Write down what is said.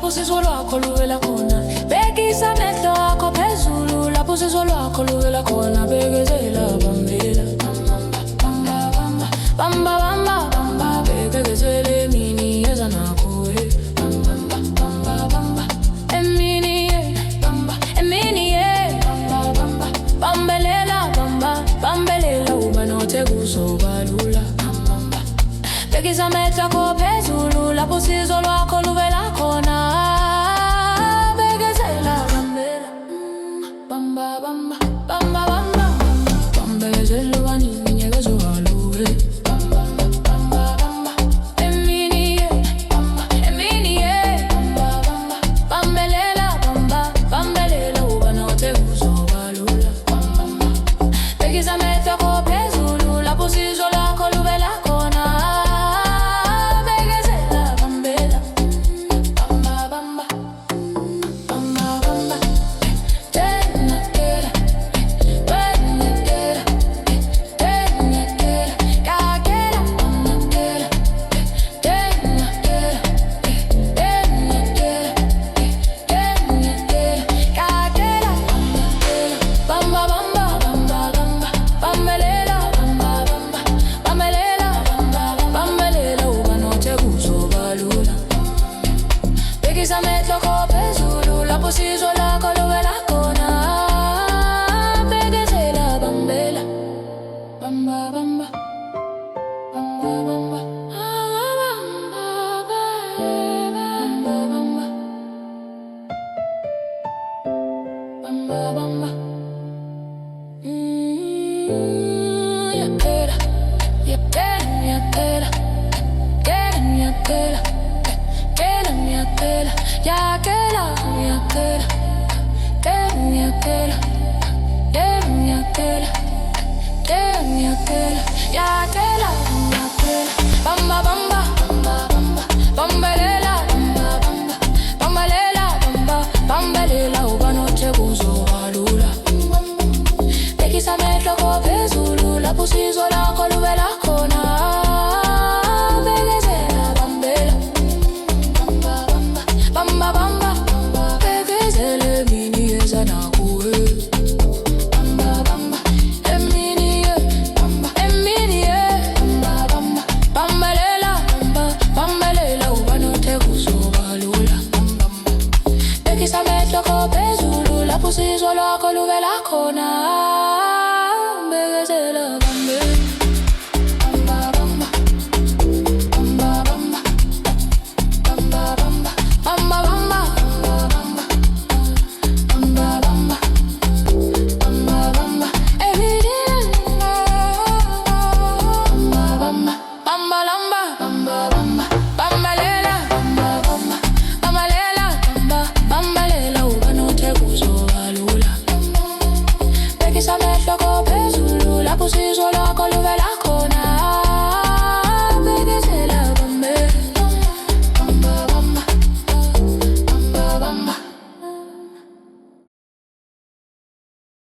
Usizo lwakho luvela khona, bekisa amehlo akho phezulu. Lapho usizo lwakho luvela khona, bekezela, bambela. Bamba, bamba, bamba, bamba, bamba, bekezela emini eza nakho. Bamba, bamba, bamba, emini, bamba, emini, bamba, bamba, bambelela, bamba, bambelela, uba nothe kuzobalula. Bekisa amehlo akho phezulu. Lapho usizo lwakho luvela khona. Bekisa amehlo akho phezulu. Lapho usizo lwakho luvela khona. Bekezela, bambela. Bamba, bamba, bamba, bamba, bamba, bamba. Yakela, yakela, yakela, yakela. Yakela, yakela, yakela, yakela, yakela, yakela, yakela. Bamba, bamba, bamba, bamba, bambelela, bamba, bamba, bambelela, bamba, bambelela, uba nothe kuzobalula. Bekisa amehlo akho phezulu. Lapho usizo lwakho luvela khona. Bamba, bamba, bekezela emini eza nakho. Bamba, bamba, emini, bamba, emini, bamba, bamba, bambelela, bamba, bambelela, uba nothe kuzobalula. Bekisa amehlo akho phezulu. Lapho usizo lwakho luvela khona.